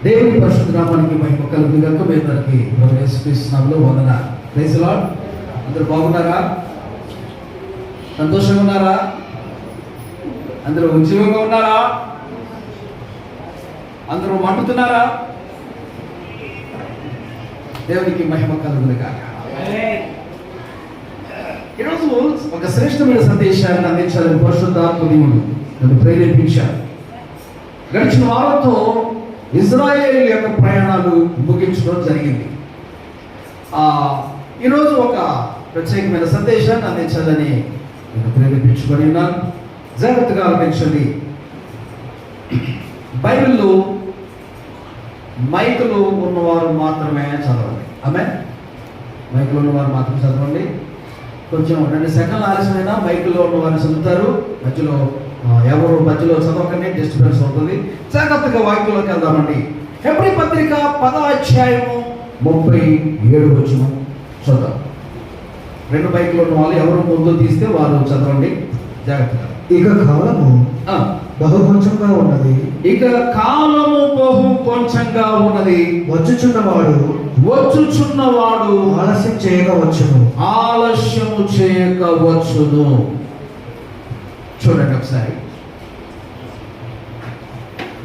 దేవుని పరిశుద్ధ నామానికి మహిమ కలుగును గాక. మీ అందరికీ ప్రభువు యేసుక్రీస్తు నామములో వందనాలు. Praise the Lord. అందరూ బాగున్నారా? సంతోషంగా ఉన్నారా? అందరూ ఉద్యోగంగా ఉన్నారా? అందరూ మండుతున్నారా? దేవునికి మహిమ కలుగును గాక. ఈరోజు ఒక శ్రేష్టమైన సందేశాన్ని అందించాలని పరిశుద్ధాత్మ దేవుడు నన్ను ప్రేరేపించారు. గడిచిన వారంతో ఇజ్రాయేల్ యొక్క ప్రయాణాలు ముగించడం జరిగింది. ఈరోజు ఒక ప్రత్యేకమైన సందేశాన్ని అందించాలని నేను ప్రేరేపించుకొని ఉన్నాను. జాగ్రత్తగా ఆలోచించండి. బైబిల్లో మైకులు ఉన్నవారు మాత్రమే చదవండి. ఆమె మైకులు ఉన్నవారు మాత్రమే చదవండి. కొంచెం 2 సెకండ్లు ఆలస్యమైన మైకుల్లో ఉన్నవారు చదువుతారు. మధ్యలో ఎవరు మధ్యలో చదవకనే డిస్టర్బెన్స్ అవుతుంది. జాగ్రత్తగా వాక్యంలోకి వెళ్దామండి. హెబ్రీ పత్రిక 10వ అధ్యాయము 37 వచనం చదువు. 2 మైకులు ఉన్న వాళ్ళు ఎవరు ముందు తీస్తే వారు చదవండి జాగ్రత్తగా. ఇక కాలము బహు కొంచెంగా ఉన్నది. ఇక కాలము బహు కొంచెంగా ఉన్నది. వచ్చుచున్నవాడు ఆలస్యం చేయకవచ్చును. ఆలస్యము చేయకవచ్చును. చూడండి ఒకసారి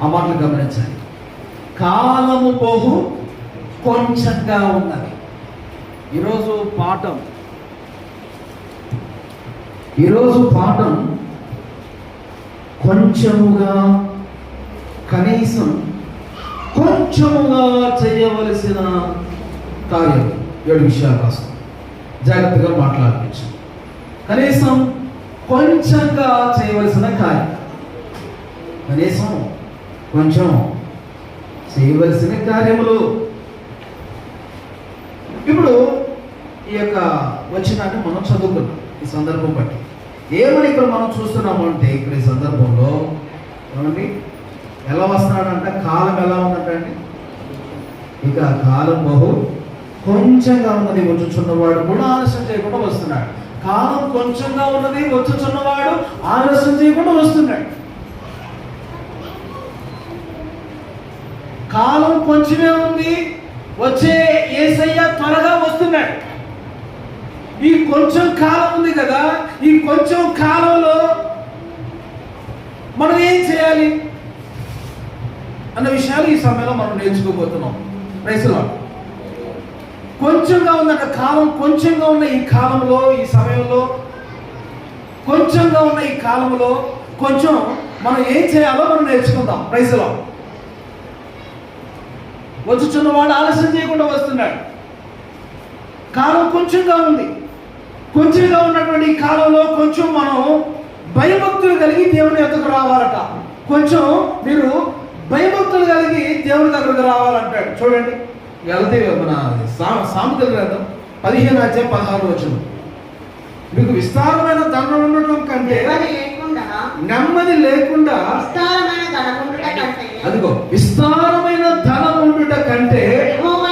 ఆ మాటలు గమనించండి. కాలము బహు కొంచెంగా ఉన్నది. ఈరోజు పాఠం కొంచెముగా, కనీసం కొంచెముగా చేయవలసిన కార్యం 7 విషయాలు రాస్తాం. జాగ్రత్తగా మాట్లాడవచ్చు. కనీసం కొంచెంగా చేయవలసిన కార్యం, కనీసం కొంచెం చేయవలసిన కార్యములు. ఇప్పుడు ఈ యొక్క వచనాన్ని మనం చదువుకున్నాం. ఈ సందర్భం బట్టి ఏమని ఇక్కడ మనం చూస్తున్నాము అంటే, ఇక్కడ ఈ సందర్భంలో ఏమండి ఎలా వస్తున్నాడంట? కాలం ఎలా ఉందంటే, ఇక కాలం బహు కొంచెంగా ఉన్నది, వచ్చుచున్నవాడు కూడా ఆలస్యం చేయకుండా వస్తున్నాడు. కాలం కొంచెంగా ఉన్నది, వచ్చుచున్నవాడు ఆలస్యం చేయకుండా వస్తున్నాడు. కాలం కొంచెమే ఉంది, వచ్చే యేసయ్య త్వరగా వస్తున్నాడు. ఈ కొంచెం కాలం ఉంది కదా, ఈ కొంచెం కాలంలో మనం ఏం చేయాలి అన్న విషయాలు ఈ సమయంలో మనం నేర్చుకోబోతున్నాం. Praise the lord. కొంచెంగా ఉందంట కాలం. కొంచెంగా ఉన్న ఈ కాలంలో, ఈ సమయంలో, కొంచెంగా ఉన్న ఈ కాలంలో కొంచెం మనం ఏం చేయాలో మనం నేర్చుకుందాం. Praise the lord. వచ్చుచున్నవాడు ఆలస్యం చేయకుండా వస్తున్నాడు. కాలం కొంచెంగా ఉంది. కొంచెంగా ఉన్నటువంటి ఈ కాలంలో కొంచెం మనం భయభక్తులు కలిగి దేవుని యొద్దకు రావాలట. కొంచెం మీరు భయభక్తులు కలిగి దేవుని దగ్గరకు రావాలంటాడు. చూడండి, వెళ్తే మన సామెతల గ్రంథం 15వ అధ్యాయం 16వ వచనం. మీకు విస్తారమైన ధనం ఉండటం కంటే నెమ్మది లేకుండా అదిగో విస్తారమైన ధనం ఉండుట కంటే యెహోవా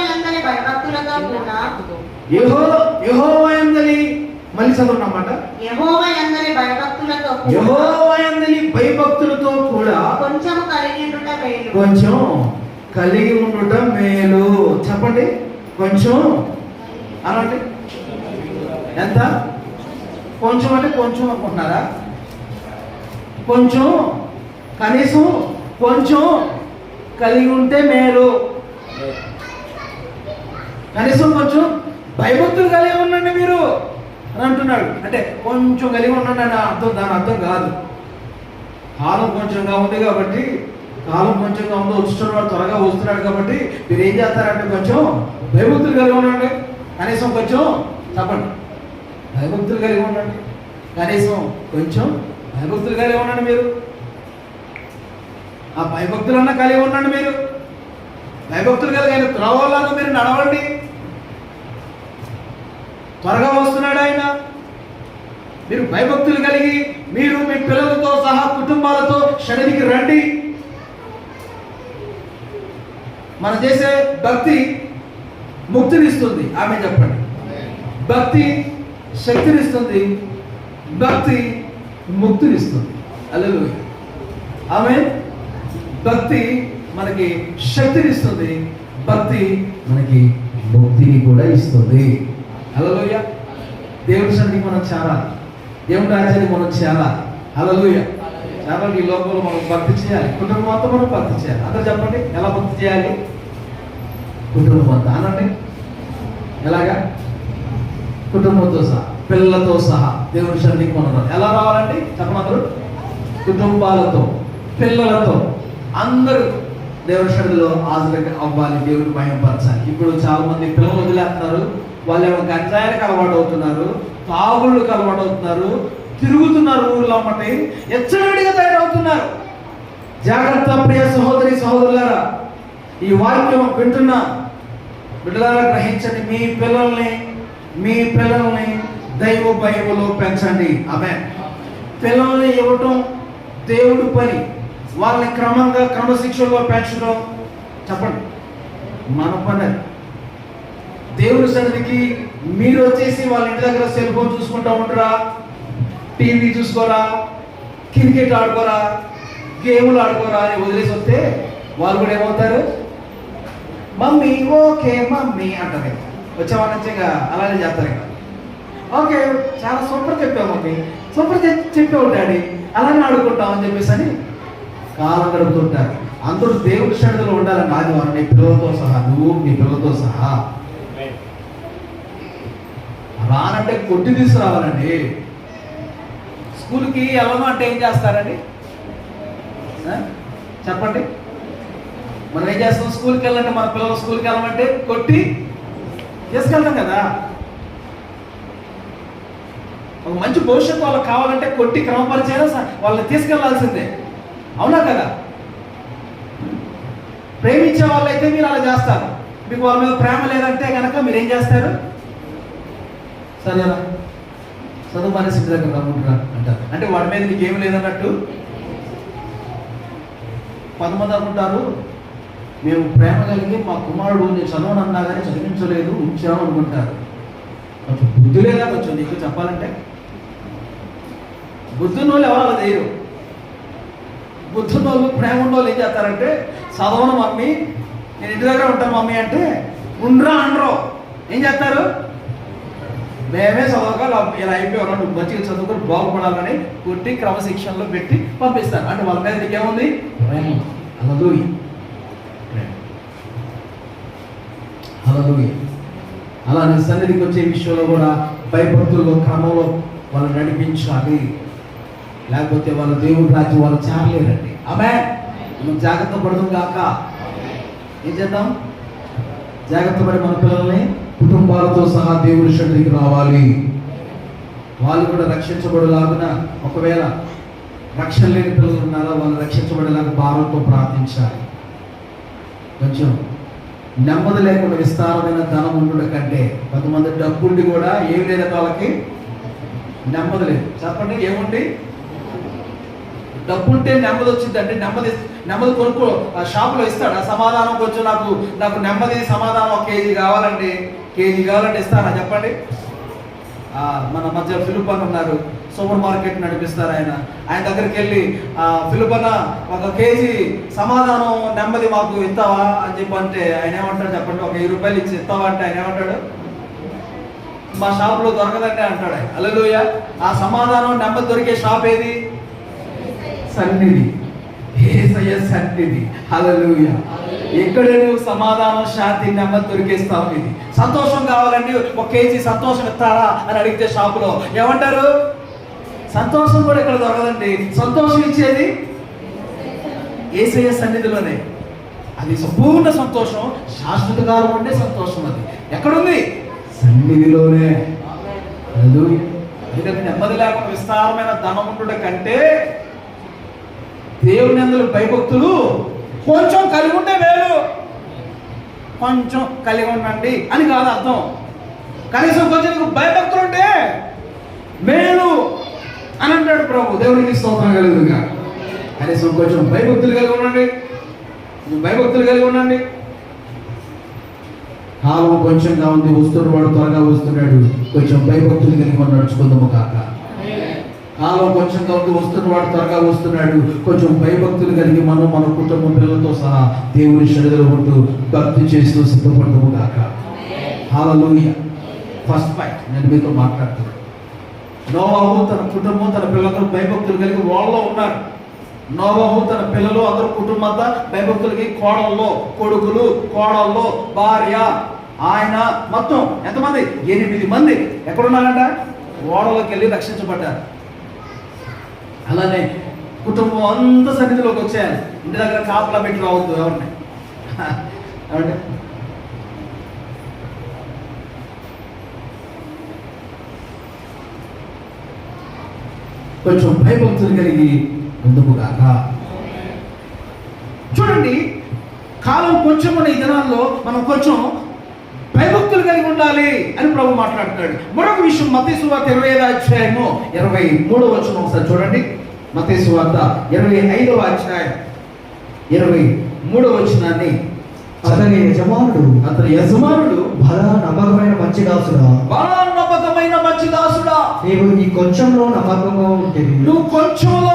యందలి మళ్ళీ చదువున్నమాట. యెహోవా యందలి భయభక్తులతో కూడా కొంచెం కలిగి ఉండుట మేలు. చెప్పండి, కొంచెం అనండి. ఎంత? కొంచెం అంటే కొంచెం అనుకుంటున్నారా? కొంచెం, కనీసం కొంచెం కలిగి ఉంటే మేలు. కనీసం కొంచెం భయభక్తులు కలిగి ఉండండి మీరు అని అంటున్నాడు. అంటే కొంచెం కలిగి ఉండండి అని అర్థం, దాని అర్థం కాదు. కాలం కొంచెంగా ఉంది కాబట్టి, కాలం కొంచెంగా ఉందో వచ్చుతున్నాడు, త్వరగా వస్తున్నాడు కాబట్టి మీరు ఏం చేస్తారంటే కొంచెం భయభక్తులు కలిగి ఉండండి. కనీసం కొంచెం చెప్పండి, భయభక్తులు కలిగి ఉండండి. కనీసం కొంచెం భయభక్తులు కలిగి ఉండండి. మీరు ఆ భయభక్తులన్నా కలిగి ఉండండి. మీరు భయభక్తులు కలిగిన త్రోవల్లో మీరు నడవండి. త్వరగా వస్తున్నాడు ఆయన. మీరు భయభక్తులు కలిగి మీరు మీ పిల్లలతో సహా కుటుంబాలతో సన్నిధికి రండి. మనం చేసే భక్తి ముక్తినిస్తుంది. ఆమె చెప్పండి. భక్తి శక్తినిస్తుంది, భక్తి ముక్తినిస్తుంది. హల్లెలూయా. ఆమె భక్తి మనకి శక్తిని ఇస్తుంది, భక్తి మనకి ముక్తిని కూడా ఇస్తుంది. హల్లెలూయా. దేవుడి సన్నిధికి మనం చేరాలి, దేవుడి రాజ్యానికి మనం చేరాలి. హల్లెలూయా. చాలా ఈ లోకంలో మనం భక్తి చేయాలి, కుటుంబంతో మనం భక్తి చేయాలి. అందరూ చెప్పండి, ఎలా భక్తి చేయాలి? కుటుంబంతో అనండి. ఎలాగా? కుటుంబంతో సహా, పిల్లలతో సహా దేవుడి సన్నిధికి మనం ఎలా రావాలండి? చెప్పమందరూ కుటుంబాలతో, పిల్లలతో అందరూ దేవుడి సన్నిధిలో హాజరు అవ్వాలి, దేవుడిని మహిమపరచాలి. ఇప్పుడు చాలా మంది పిల్లలు వదిలేస్తున్నారు, వాళ్ళు ఏమో గంజాయిలకు అలవాటు అవుతున్నారు, తాగుళ్ళకి అలవాటు అవుతున్నారు, తిరుగుతున్నారు ఊళ్ళో అమ్మటి, ఎచ్చడిగా తయారవుతున్నారు. జాగ్రత్త ప్రియ సహోదరి సహోదరులారా, ఈ వాక్యం వింటున్న బిడ్డలారా గ్రహించండి. మీ పిల్లల్ని దైవ భయములో పెంచండి. ఆమేన్. పిల్లల్ని ఇవ్వటం దేవుడి పని, వాళ్ళని క్రమంగా క్రమశిక్షణలో పెంచడం చెప్పండి మన పని. దేవుడి సన్నిధికి మీరు వచ్చేసి వాళ్ళ ఇంటి దగ్గర సెల్ ఫోన్ చూసుకుంటా ఉంటారా, టీవీ చూసుకోరా, క్రికెట్ ఆడుకోరా, గేములు ఆడుకోరా అని వదిలేసి వస్తే వాళ్ళు కూడా ఏమవుతారు? మమ్మీ ఓకే మమ్మీ అంటారు. వచ్చేవాళ్ళ నుంచి అలానే చేస్తారు. ఓకే చాలా సూపర్ చెప్పావు మమ్మీ, సూపర్ చెప్పావు డాడీ, అలానే ఆడుకుంటాం అని చెప్పేసి అని కాలం గడుపుతుంటారు. అందరూ దేవుడి సన్నిధిలో ఉండాలని ఆదివారం నీ పిల్లలతో సహా, నువ్వు నీ పిల్లలతో సహా. రానంటే కొట్టి తీసుకురావాలండి. స్కూల్కి వెళ్ళను అంటే ఏం చేస్తారండి? చెప్పండి. మనం ఏం చేస్తాం? స్కూల్కి వెళ్ళంటే మన పిల్లలు స్కూల్కి వెళ్ళమంటే కొట్టి తీసుకెళ్తాం కదా. ఒక మంచి భవిష్యత్తు వాళ్ళకి కావాలంటే కొట్టి క్రమపరిచైనా వాళ్ళని తీసుకెళ్లాల్సిందే, అవునా కదా? ప్రేమించే వాళ్ళైతే మీరు అలా చేస్తారు. మీకు వాళ్ళ మీద ప్రేమ లేదంటే కనుక మీరు ఏం చేస్తారు? సరేనా చదువు మనసి ఇంటి దగ్గర రమ్ముంటురా అంటారు. అంటే వాడి మీద నీకు ఏమి లేదన్నట్టు. 10 మంది అనుకుంటారు మేము ప్రేమ కలిగి మా కుమారుడు నేను చదవనన్నా కానీ చదివించలేదు ఉంచాము అనుకుంటారు. కొంచెం బుద్ధి లేదా కొంచెం నీకు చెప్పాలంటే? బుద్ధున్న వాళ్ళు ఎవరు అలా చేయరు. బుద్ధున్న వాళ్ళు ప్రేమ ఉన్న వాళ్ళు ఏం చేస్తారంటే చదవను మమ్మీ, నేను ఇంటి దగ్గర ఉంటాను మమ్మీ అంటే ఉండ్రా అనరు. ఏం చేస్తారు? మేమే చదవగా ఇలా అయిపోయావు, నువ్వు మంచిగా చదువుకొని బాగుపడాలని కొట్టి క్రమశిక్షణలో పెట్టి పంపిస్తాను. అంటే వాళ్ళ మీద నీకేముంది? ప్రేమ. హల్లెలూయా. హల్లెలూయా. అలా నీ సన్నిధికి వచ్చే విషయంలో కూడా భయభక్తుల్లో క్రమంలో వాళ్ళు నడిపించాలి, లేకపోతే వాళ్ళ దేవుడి రాజ్యం వాళ్ళు చేరలేరండి. ఆమేన్. మనం జాగ్రత్త పడదాం కాక ఏం చేద్దాం? జాగ్రత్త పడి మన పిల్లల్ని కుటుంబాలతో సహా దేవుడి సన్నిధికి రావాలి. వాళ్ళు కూడా రక్షించబడేలాగున, ఒకవేళ రక్షణ లేని పిల్లలు ఉన్నారా వాళ్ళు రక్షించబడేలాగా భారంతో ప్రార్థించాలి. కొంచెం నెమ్మది లేకుండా విస్తారమైన ధనం ఉండుట కంటే, కొంతమంది డబ్బుండి కూడా ఏం లేదంటే వాళ్ళకి నెమ్మది లేదు. చెప్పండి ఏముంది? డబ్బుంటే నెమ్మది వచ్చిందంటే నెమ్మది కొనుక్కో షాపులో ఇస్తాడా సమాధానం? కొంచెం నాకు నెమ్మది సమాధానం 1 కేజీ కావాలండి, కేజీ కావాలంటే ఇస్తారా చెప్పండి? మన మధ్య ఫిలిప్ అని ఉన్నారు, సూపర్ మార్కెట్ నడిపిస్తారు. ఆయన దగ్గరికి వెళ్ళి ఫిలిప్ అన్న 1 కేజీ సమాధానం నెమ్మది మాకు ఇస్తావా అని చెప్పి అంటే ఆయన ఏమంటాడు చెప్పండి? 1 1000 రూపాయలు ఇచ్చి ఇస్తావా అంటే ఆయన ఏమంటాడు? మా షాపులో దొరకదంటే అంటాడు ఆయన. హల్లెలూయా. ఆ సమాధానం నెమ్మది దొరికే షాప్ ఏది? సన్నిధి. యేసయ్య సన్నిధి. హల్లెలూయా. ఎక్కడ నువ్వు సమాధానం శాంతి నెమ్మది దొరికేస్తావు. ఇది సంతోషం కావాలండి, 1 కేజీ సంతోషం ఇస్తారా అని అడిగితే షాపులో ఏమంటారు? సంతోషం కూడా ఇక్కడ దొరకదండి. సంతోషం ఇచ్చేది యేసయ్య సన్నిధిలోనే. అది సంపూర్ణ సంతోషం, శాశ్వత కాలం ఉండే సంతోషం. అది ఎక్కడుంది? సన్నిధిలోనే. హల్లెలూయా. ఎందుకంటే నెమ్మది లేకుండా విస్తారమైన ధనం ఉండుట కంటే దేవుని యందు భయభక్తులు కొంచెం కలిగి ఉంటే మేలు. కొంచెం కలిగి ఉండండి అని కాదు అర్థం. కనీసం కొంచెం భయభక్తులు ఉంటే మేలు అని అంటాడు ప్రభు. దేవునికి స్తోత్రం కలుగుగా. కనీసం కొంచెం భయభక్తులు కలిగి ఉండండి, భయభక్తులు కలిగి ఉండండి. కాలం కొంచెంగా ఉంది, వస్తున్నాడు, త్వరగా వస్తున్నాడు. కొంచెం భయభక్తులు కలిగి నడుచుకుందాము కాక. కాలం కొంచెంగా ఉండి వస్తున్నవాడు త్వరగా వస్తున్నాడు. కొంచెం భయభక్తులు కలిగి మనం మన కుటుంబం పిల్లలతో సహా దేవుని సన్నిధిలో ఉంటూ భక్తి చేస్తూ సిద్ధపడతాము కాక. హల్లెలూయా. ఫస్ట్ పాయింట్ నేను మీతో మాట్లాడుతున్నాను. నోవాహు తన కుటుంబం తన పిల్లలతో భయభక్తులు కలిగి వాళ్ళలో ఉన్నారు. నోవాహు తన పిల్లలు అందరూ కుటుంబం అంతా భయభక్తులకి, కోడల్లో కొడుకులు, కోడల్లో భార్య, ఆయన మొత్తం ఎంతమంది? 8 మంది ఎక్కడున్నారంట? ఓడలోకి వెళ్ళి రక్షించబడ్డారు. అలానే కుటుంబం అంత సన్నిధిలోకి వచ్చారు. ఇంటి దగ్గర కాపలా పెట్టి రావద్దు ఎవరిని. ఏమంటే కొంచెం భయభక్తులు కలిగి ముందుకు కాక. చూడండి, కాలం కొంచెం ఈ దినాల్లో మనం కొంచెం భయభక్తులు కలిగి ఉండాలి అని ప్రభు మాట్లాడుతున్నాడు. మరొక విషయం మత్తయి సువార్త 25వ అధ్యాయము 23వ వచనం ఒకసారి చూడండి. మత్తయి సువార్త 25వ అధ్యాయం 23వ వచనాన్ని. అతని యజమానుడు బలా నమ్మకమైన మంచి దాసుడా, బలా నమ్మకమైన మంచి దాసుడా, నీవు ఈ కొంచెంలో నమ్మకంగా ఉంటివి, నువ్వు కొంచెంలో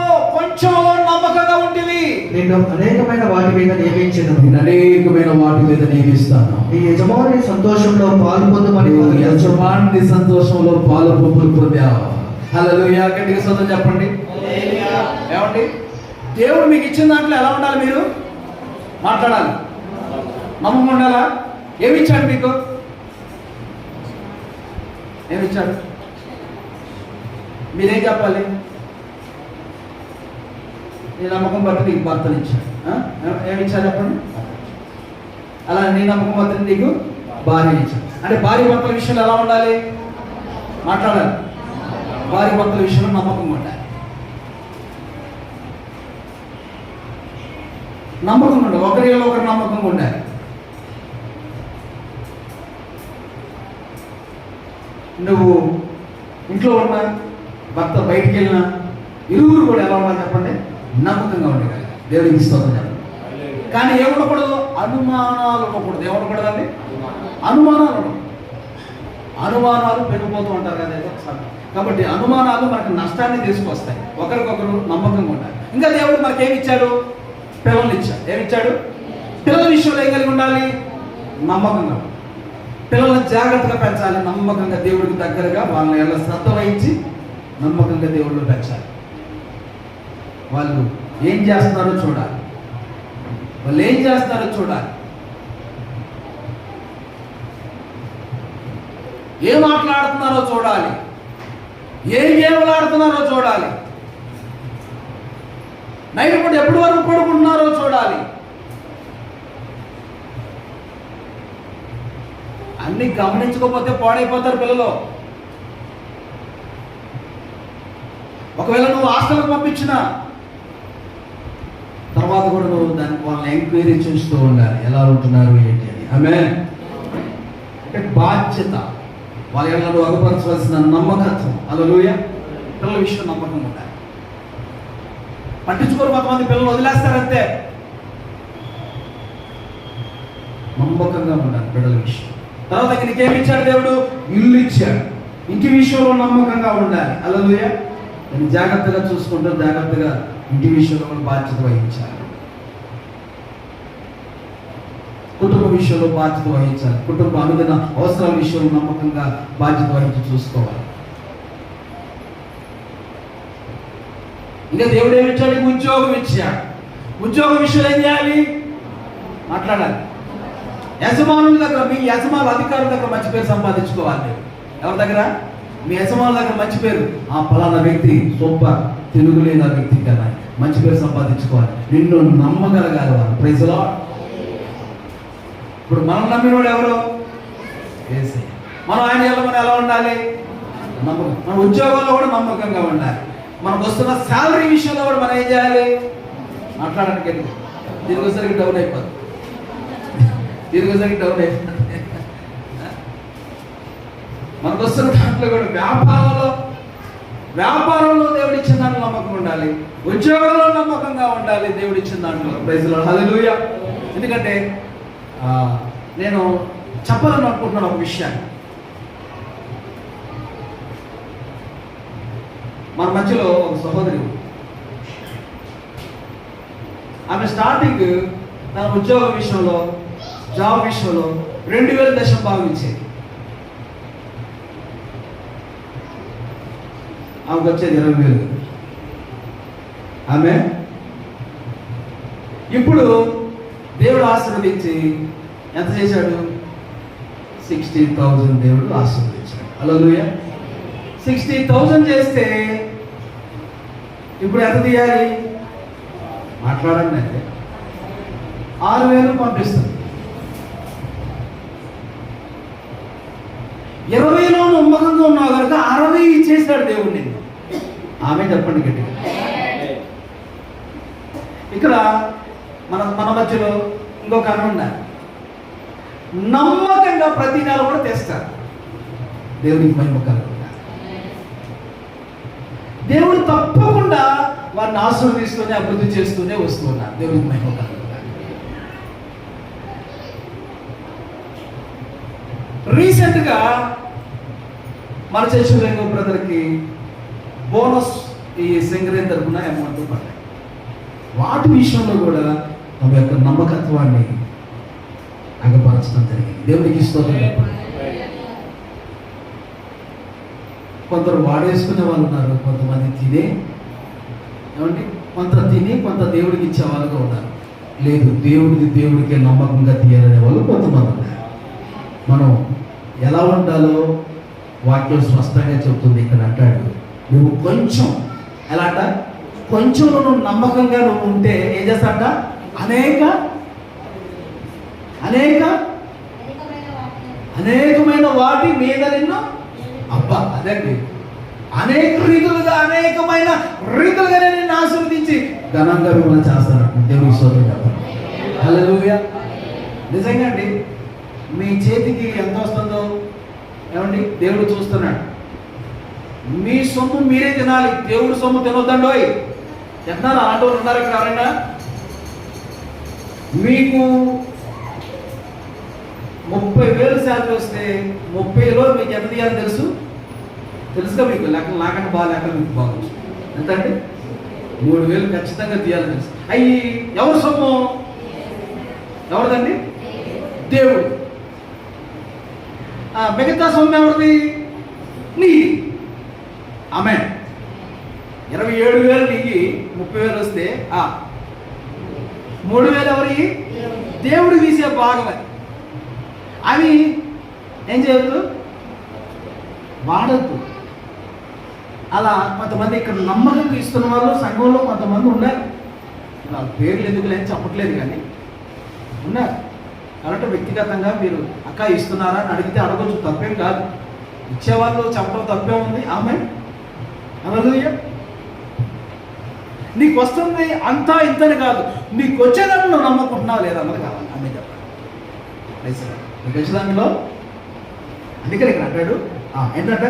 నమ్మకంగా ఉంటివి, నిన్ను అనేకమైన వాటి మీద నియమించను, అనేకమైన వాటి మీద నియమిస్తాను. నీ యజమాని సంతోషంలో పాలు పొందమని. యజమాని సంతోషంలో పాలు పొందావు. హల్లెలూయా. గట్టిగా స్తోత్రం చెప్పండి. ఏమండి, దేవుడు మీకు ఇచ్చిన దాంట్లో ఎలా ఉండాలి? మీరు మాట్లాడాలి, నమ్మకం ఉండాలా? ఏమిచ్చాడు మీకు? ఏమిచ్చాడు? మీరేం చెప్పాలి? నీ నమ్మకం బట్టి నీకు భర్తలు ఇచ్చాడు. ఏమిచ్చాడు చెప్పండి. అలా నీ నమ్మకం బట్టి నీకు భార్య ఇచ్చాడు. అంటే భార్య భర్తల విషయంలో ఎలా ఉండాలి? మాట్లాడాలి. భార్య భర్తల విషయంలో నమ్మకం ఉండాలి. నమ్మకం ఉండాలి. ఒకరిలో ఒకరు నమ్మకంగా ఉండాలి. నువ్వు ఇంట్లో ఉన్నా, భర్త బయటికి వెళ్ళినా, ఇరువురు కూడా ఎలా ఉన్నా చెప్పండి, నమ్మకంగా ఉండగలగాలి. దేవుడికి స్తోత్రం చెప్పండి. కానీ ఏముండకూడదు? అనుమానాలు ఉండకూడదు. ఏముండకూడదండి? అనుమానాలు పెరిగిపోతూ ఉంటారు కదా ఒకసారి. కాబట్టి అనుమానాలు మనకు నష్టాన్ని తీసుకొస్తాయి. ఒకరికొకరు నమ్మకంగా ఉండాలి. ఇంకా దేవుడు మనకి ఏమి ఇచ్చాడు? పిల్లలు ఇచ్చాడు. ఏమిచ్చాడు? పిల్లల విషయంలో ఏం కలిగి ఉండాలి? నమ్మకంగా. పిల్లలను జాగ్రత్తగా పెంచాలి. నమ్మకంగా దేవుడికి దగ్గరగా వాళ్ళని ఎలా శ్రద్ధ వహించి నమ్మకంగా దేవుళ్ళు పెంచాలి. వాళ్ళు ఏం చేస్తున్నారో చూడాలి. ఏం మాట్లాడుతున్నారో చూడాలి. ఏం గేమలాడుతున్నారో చూడాలి. నైట్ పూట ఎప్పటి వరకు పడుకుంటున్నారో చూడాలి. అన్ని గమనించకపోతే పాడైపోతారు పిల్లలు. ఒకవేళ నువ్వు హాస్టల్కి పంపించినా తర్వాత కూడా నువ్వు దానికి వాళ్ళని ఎంక్వైరీ చేస్తూ ఉండాలి, ఎలా ఉంటున్నారు ఏంటి అని. ఆమేన్. అంటే బాధ్యత, వాళ్ళ నువ్వు అగపరచవలసిన నమ్మకత్వం. హల్లెలూయా. పిల్లల విషయం నమ్మకం ఉండాలి. పట్టించుకోరు కొంతమంది పిల్లలు, వదిలేస్తారంతే. నమ్మకంగా ఉండాలి బిడ్డల విషయం. తర్వాత నీకేమి ఇచ్చాడు దేవుడు? ఇల్లు ఇచ్చాడు. ఇంటి విషయంలో నమ్మకంగా ఉండాలి. హల్లెలూయా. దాన్ని జాగ్రత్తగా చూసుకుంటూ జాగ్రత్తగా ఇంటి విషయంలో కూడా బాధ్యత వహించాలి. కుటుంబ విషయంలో బాధ్యత వహించాలి. కుటుంబ అనుదిన అవసరాల విషయంలో నమ్మకంగా బాధ్యత వహించి చూసుకోవాలి. ఇంకా దేవుడు ఏమి ఇచ్చాడు? ఉద్యోగం ఇచ్చాడు. ఉద్యోగం విషయంలో ఏం చేయాలి? మాట్లాడాలి. యజమానుల దగ్గర, మీ యజమానుల అధికారుల దగ్గర మంచి పేరు సంపాదించుకోవాలి. ఎవరి దగ్గర? మీ యజమానుల దగ్గర మంచి పేరు. ఆ ఫలానా వ్యక్తి సూపర్, తిరుగులేని వ్యక్తి కదా, మంచి పేరు సంపాదించుకోవాలి. నిన్ను నమ్మగలగాలి వాళ్ళు. Praise Lord. ఇప్పుడు మనం నమ్మిన వాడు ఎవరు? యేసయ్య. మనం ఆయన మనం ఎలా ఉండాలి? నమ్మకం. మన ఉద్యోగంలో కూడా నమ్మకంగా ఉండాలి. మనకు వస్తున్న శాలరీ విషయంలో కూడా మనం ఏం చేయాలి? మాట్లాడడానికి దీనికోసరికి డౌన్ అయిపోతుంది. మనకు వస్తున్న దాంట్లో కూడా వ్యాపారంలో దేవుడు ఇచ్చిన దాంట్లో నమ్మకం ఉండాలి. ఉద్యోగంలో నమ్మకంగా ఉండాలి దేవుడు ఇచ్చిన దాంట్లో. Praise lord. హల్లెలూయా. ఎందుకంటే నేను చెప్పాలని అనుకుంటున్నాను ఒక విషయాన్ని. మన మధ్యలో ఒక సహోదరి ఉంది. ఆమె స్టార్టింగ్ తన ఉద్యోగ విషయంలో, జాబ్ విషయంలో 2000 దశం భావించేది. ఆమెకు వచ్చేది 20,000. ఆమె ఇప్పుడు దేవుడు ఆశీర్వదించి ఎంత చేశాడు? 60,000 దేవుడు ఆశీర్వదించాడు. హల్లెలూయా. 60,000 చేస్తే ఇప్పుడు ఎంత తీయాలి? మాట్లాడండి అంటే 6,000 పంపిస్తుంది. 20లో నమ్మకంగా ఉన్నావు కనుక 60 ఇచ్చేసాడు దేవుడు నిన్ను. ఆమె చెప్పండి గట్టిగా. ఇక్కడ మన మధ్యలో ఇంకొక అన్న ఉన్నారు, నమ్మకంగా ప్రతి నెల కూడా తెస్తారు. దేవునికి మహిమ కలుగుతుంది. దేవుడు తప్పకుండా వారిని ఆశీర్వదిస్తూనే అభివృద్ధి చేస్తూనే వస్తూ ఉన్నారు. దేవునికి మహిమ కలుగుతుంది. రీసెంట్గా మన చర్చ బ్రదర్కి బోనస్ ఈ సింగరేణి తరపున అమౌంట్ పడ్డాయి. వాటి విషయంలో కూడా తమ యొక్క నమ్మకత్వాన్ని అగపరచడం జరిగింది. దేవునికి స్తోత్రం చెప్పండి. కొందరు వాడేసుకునే వాళ్ళు ఉన్నారు, కొంతమంది తినే ఏమంటే కొంత తిని కొంత దేవుడికి ఇచ్చే వాళ్ళుగా ఉన్నారు. లేదు, దేవుడికే నమ్మకంగా తీయాలనే వాళ్ళు కొంతమంది ఉన్నారు. మనం ఎలా ఉండాలో వాక్యం స్పష్టంగా చెప్తుంది. ఇక్కడ అంటాడు, నువ్వు కొంచెం ఎలా అంట, కొంచెం నువ్వు నమ్మకంగా నువ్వు ఉంటే ఏం చేస్తాట? అనేకమైన వాటి మీద నిన్ను అబ్బా అదండి అనేకమైన రీతులుగానే నిన్ను ఆశీర్వదించి ఘనంగా మిమ్మల్ని చేస్తానంట. దేవుని స్తోత్రం చెప్పండి. హల్లెలూయా. నిజంగా అండి, మీ చేతికి ఎంత వస్తుందో ఏమండి దేవుడు చూస్తున్నాడు. మీ సొమ్ము మీరే తినాలి, దేవుడు సొమ్ము తినొద్దండోయ్. చెప్తున్నారు, అలాంటి వాళ్ళు ఉన్నారు ఇక్కడ ఎవరైనా? మీకు 30,000 శాలరీ వస్తే 30లో మీకు ఎంత తీయాలని తెలుసుగా మీకు లెక్కలు. నాకంటే బాగా లెక్కలు మీకు బాగొచ్చు. ఎంత అండి? 3,000 ఖచ్చితంగా తీయాలని తెలుసు. అవి ఎవరి సొమ్ము? ఎవరిదండి? దేవుడు. మిగతా సొమ్ము ఎవరిది? నీది. ఆమె 27,000 నీకి 30,000 వస్తే 3,000 ఎవరి? దేవుడు తీసే భాగం అది. అవి ఏం చేయొద్దు, వాడద్దు. అలా కొంతమంది ఇక్కడ నమ్మకంగా ఇస్తున్న వాళ్ళు సంఘంలో కొంతమంది ఉన్నారు. వాళ్ళ పేర్లు ఎందుకు లేని చెప్పట్లేదు, కానీ ఉన్నారు. కాబట్టి వ్యక్తిగతంగా మీరు అక్క ఇస్తున్నారా అని అడిగితే అడగొచ్చు, తప్పేం కాదు. ఇచ్చేవాళ్ళు చెప్పడం తప్పే ఉంది. ఆమె హల్లెలూయా. నీకు వస్తుంది అంతా ఇంతని కాదు, నీకు వచ్చేదాన్ని నువ్వు నమ్ముకుంటున్నావు లేదా అన్నది కావాలి. ఆమె చెప్పండి. నీకు వచ్చే దాంట్లో అందుకని ఇక్కడ అంటాడు ఏంటంటే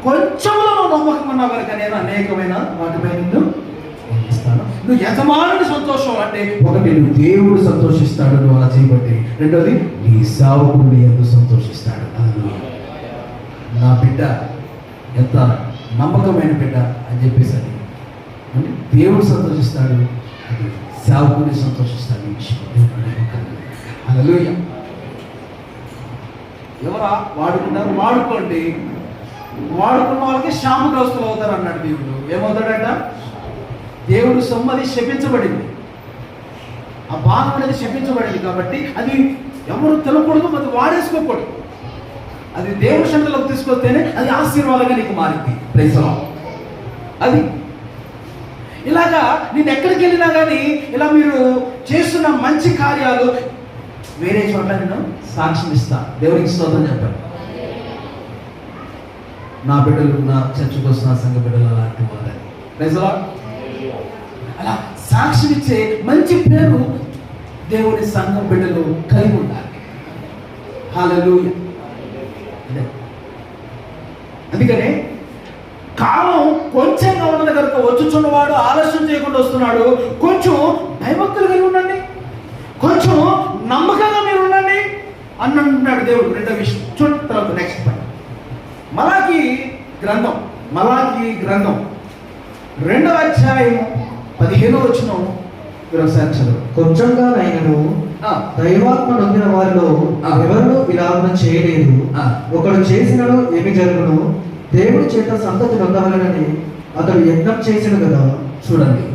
కొంచెంలో నువ్వు నమ్మకంగా ఉన్నావు కనుక నేను అనేకమైన వాటిపై నిన్ను ఇస్తాను. నువ్వు యజమానుడి సంతోషం అంటే ఒకటి నువ్వు దేవుడు సంతోషిస్తాడు నువ్వు అలా చేయబట్టి, రెండోది నీ సేవకుడు ఎంతో సంతోషిస్తాడు. నా బిడ్డ ఎంత నమ్మకమైన బిడ్డ అని చెప్పేసి అది అంటే దేవుడు సంతోషిస్తాడు, అది సేవకుడిని సంతోషిస్తాడు. ఈ విషయం హల్లెలూయా. ఎవరా వాడుకుంటారు? వాడుకోండి. వాడుకున్న వాళ్ళకి శాపగ్రస్తులు అవుతారు అన్నాడు దేవుడు. ఏమవుతాడట? దేవుడు సొమ్మది శపించబడింది, ఆ భాగం అనేది శపించబడింది. కాబట్టి అది ఎవరు తినకూడదు, అది వాడేసుకోకూడదు. అది దేవుడి సంఖ్యలోకి తీసుకొస్తేనే అది ఆశీర్వాదంగా నీకు మారింది. Praise the Lord. అది ఇలాగా నేను ఎక్కడికి వెళ్ళినా కానీ ఇలా మీరు చేస్తున్న మంచి కార్యాలు వేరే చోట నేను సాక్ష్యం ఇస్తా. దేవునికి స్తోత్రం చెప్పండి. నా బిడ్డలు, నా చర్చకు వస్తున్న సంఘ బిడ్డలు అలాంటి వాళ్ళని ప్రైజ్ ది లార్డ్. అలా సాక్ష్యం ఇచ్చే మంచి పేరు దేవుని సంఘం బిడ్డలు కలిగి ఉండాలి. హల్లెలూయా. అందుకనే కాలం కొంచెంగా ఉన్నది కనుక వచ్చుచున్నవాడు ఆలస్యం చేయకుండా వస్తున్నాడు. కొంచెం భయభక్తులు కలిగి ఉండండి, కొంచెం నమ్మకంగా మీరు ఉండండి అని అంటున్నాడు దేవుడు. రెండో విషయం చూడండి, తర్వాత నెక్స్ట్ పాయింట్. మలాకి గ్రంథం, మలాకి గ్రంథం 2వ అధ్యాయము 15వ వచనం మీరు ఒకసారి చదువు. కొంచెంగా నైనను దైవాత్మ నొందిన వారిలో ఎవరు విలాపన చేయలేదు. ఒకడు చేసినను ఏమి జరుగును, దేవుడి చేత సంతతి నొందవలనని అతడు యజ్ఞం చేసిన కదా. చూడండి,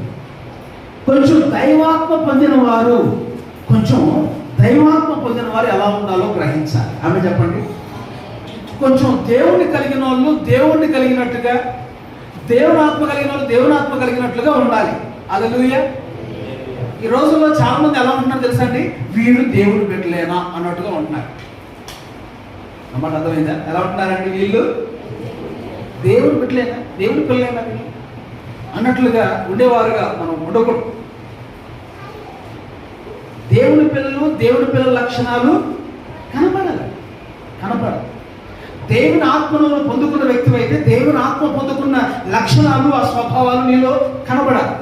కొంచెం దైవాత్మ పొందిన వారు ఎలా ఉండాలో గ్రహించాలి. ఆమె చెప్పండి. కొంచెం దేవుణ్ణి కలిగిన వాళ్ళు దేవుణ్ణి కలిగినట్టుగా, దేవుని ఆత్మ కలిగిన వాళ్ళు దేవుని ఆత్మ కలిగినట్లుగా ఉండాలి. హల్లెలూయా. ఈ రోజుల్లో చాలా మంది ఎలా ఉంటున్నారు తెలుసా అండి, వీళ్ళు దేవుడు బిడ్డలేనా అన్నట్టుగా ఉంటున్నారు. అన్నమాట అర్థమైందా? ఎలా ఉంటున్నారండి, వీళ్ళు దేవుడు బిడ్డలేనా, దేవుడి పిల్లలేనా వీళ్ళు అన్నట్లుగా ఉండేవారుగా మనం ఉండకూడదు. దేవుని పిల్లల లక్షణాలు కనపడాలి. దేవుని ఆత్మను పొందుకున్న వ్యక్తి అయితే దేవుని ఆత్మ పొందుకున్న లక్షణాలు, ఆ స్వభావాలు నీలో కనబడాలి.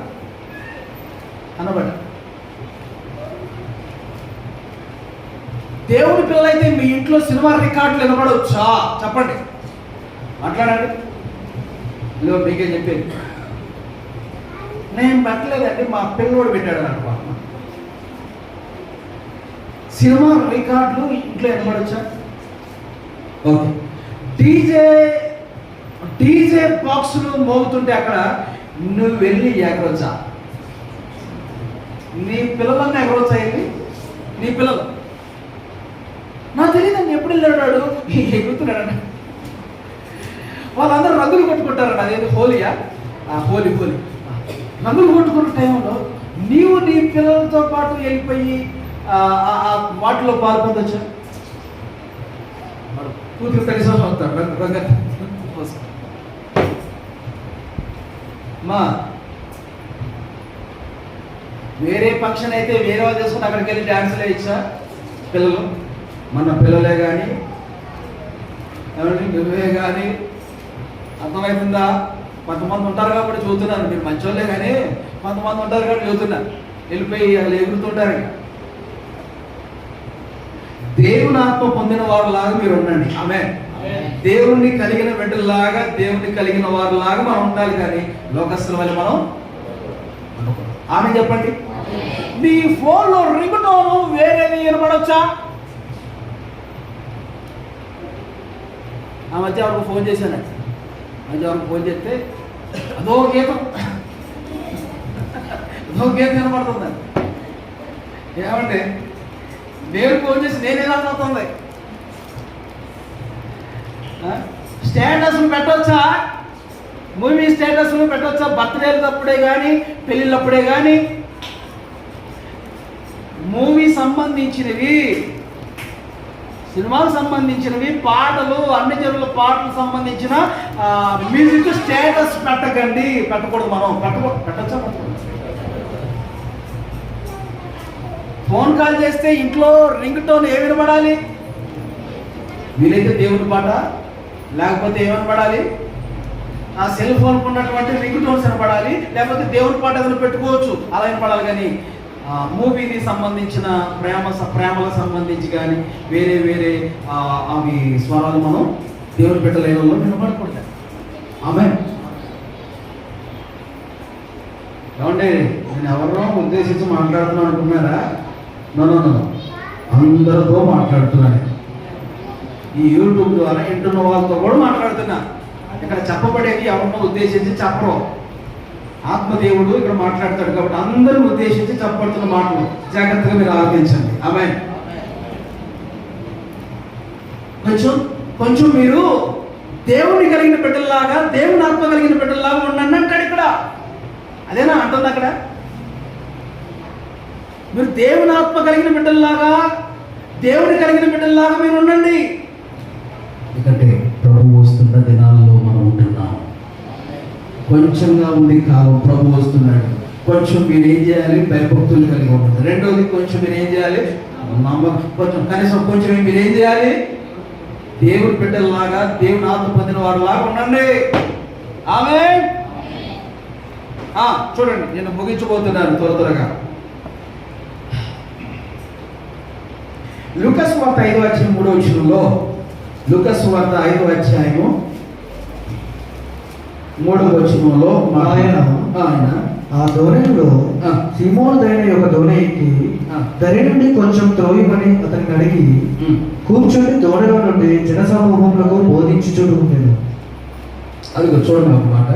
దేవుని పిల్లలైతే మీ ఇంట్లో సినిమా రికార్డులు వినబడవచ్చా? చెప్పండి, మాట్లాడండి. ఇదిగో మీకే చెప్పేది, నేను పెట్టలేదండి, మా పిల్లోడు పెట్టాడు అనుకో. సినిమా రికార్డులు ఇంట్లో వినబడవచ్చా? ఓకే. డీజే బాక్సులు మోగుతుంటే అక్కడ నువ్వు వెళ్ళి ఎగరొచ్చా? నీ పిల్లలన్నా ఎగరొచ్చా? నీ పిల్లలు నాకు తెలియదండి, ఎప్పుడు వెళ్ళాడు ఎగురుతున్నాడు. వాళ్ళందరూ రంగులు కొట్టుకుంటారండి. అదేది హోలీయా? హోలీ రంగులు కొట్టుకున్న టైంలో నీవు నీ పిల్లలతో పాటు వెళ్ళిపోయి వాటిలో పాల్పొందొచ్చా? కూతురు కలిసి అవుతాడు మా వేరే ఫంక్షన్ అయితే వేరే వాళ్ళు చేసుకుని అక్కడికి వెళ్ళి డ్యాన్స్లే ఇచ్చా పిల్లలు. మన పిల్లలే కానీ నువ్వే కానీ, అర్థమవుతుందా? కొంతమంది ఉంటారు కాబట్టి చూస్తున్నాను, మీరు మంచోళ్ళే కానీ కొంతమంది ఉంటారు కాబట్టి చూస్తున్నారు, వెళ్ళిపోయి వాళ్ళు ఎగురుతుంటారు. దేవుని ఆత్మ పొందిన వారులాగా మీరు ఉండండి. ఆమె దేవుణ్ణి కలిగిన బిడ్డల్లాగా, దేవుణ్ణి కలిగిన వారిలాగా మనం ఉండాలి, కానీ లోకస్తుల వల్ల మనం. ఆమె చెప్పండి. మీ ఫోన్లో రింగ్ టోను వేరేది వినపడొచ్చా? ఆ మధ్య ఎవరికి ఫోన్ చేశాను, ఫోన్ చేస్తే అదో గీతం వినపడుతుంది. ఏమంటే నేను ఫోన్ చేసి నేనేలా అవుతుంది. స్టేటస్లు పెట్టొచ్చా? మూవీ స్టేటస్లు పెట్టొచ్చా? బర్త్డేలప్పుడే కానీ పెళ్ళిళ్ళప్పుడే కానీ మూవీ సంబంధించినవి, సినిమాకు సంబంధించినవి, పాటలు, అన్ని జరువుల పాటలకు సంబంధించిన మ్యూజిక్ స్టేటస్ పెట్టకండి. పెట్టకూడదు. మనం పెట్టచ్చా? ఫోన్ కాల్ చేస్తే ఇంట్లో రింగ్ టోన్ ఏ వినబడాలి? వీలైతే దేవుని పాట, లేకపోతే ఏమనబడాలి? ఆ సెల్ ఫోన్కు ఉన్నటువంటి రింగ్ టోన్స్ వినపడాలి, లేకపోతే దేవుని పాట ఏదైనా పెట్టుకోవచ్చు, అలా వినపడాలి. కానీ మూవీకి సంబంధించిన ప్రేమలకు సంబంధించి కానీ వేరే అవి స్వరాలు మనం దేవుని పెట్టలేని వాళ్ళు వినపడకూడదు. ఆమె ఏమంటే నేను ఎవరినో ఉద్దేశించి మాట్లాడుతున్నాను అనుకున్నారా? నన్ను అందరితో మాట్లాడుతున్నాను. ఈ యూట్యూబ్ ద్వారా ఇంటున్న వాళ్ళతో కూడా మాట్లాడుతున్నా. ఇక్కడ చెప్పబడేది ఎవరినో ఉద్దేశించి చెప్పరు. ఆత్మదేవుడు ఇక్కడ మాట్లాడతాడు కాబట్టి అందరిని ఉద్దేశించి చెప్పబడుతున్న మాటలు జాగ్రత్తగా మీరు ఆలోచించండి. ఆమె కొంచెం మీరు దేవుని కలిగిన బిడ్డల్లాగా, దేవుని ఆత్మ కలిగిన బిడ్డల్లాగా ఉండండి అంటాడు ఇక్కడ. అదేనా అంటుంది అక్కడ? మీరు దేవుని ఆత్మ కలిగిన బిడ్డల్లాగా, దేవుని కలిగిన బిడ్డల్లాగా మీరు ఉండండి. ఎందుకంటే ప్రభు వస్తున్న దినాల్లో మనం ఉంటున్నాం. కొంచెంగా ఉంది కాలం, ప్రభు వస్తున్నాడు. కొంచెం మీరు ఏం చేయాలి? భయభక్తులు కలిగి ఉంటుంది. రెండోది, కొంచెం మీరు ఏం చేయాలి? కనీసం కొంచెం మీరు ఏం చేయాలి? దేవుని బిడ్డల్లాగా, దేవుని ఆత్మ పొందిన వారిలాగా ఉండండి. ఆమేన్. చూడండి, నేను ముగించబోతున్నాను త్వరగా. లూకాసు వార్త 5వ అధ్యాయం 3వ వచనంలో, లూకాసు వార్త 5వ అధ్యాయము 3వ వచనంలో ఆయన ఆ దోణిలో సీమోను దైన యొక్క దోణి ఎక్కి దరి నుండి కొంచెం త్రోయమని అతనికి అడిగి కూర్చొని దోణిలో నుండి జనసమూహములకు బోధించుచూ ఉండేది. అది చూడండి అన్నమాట.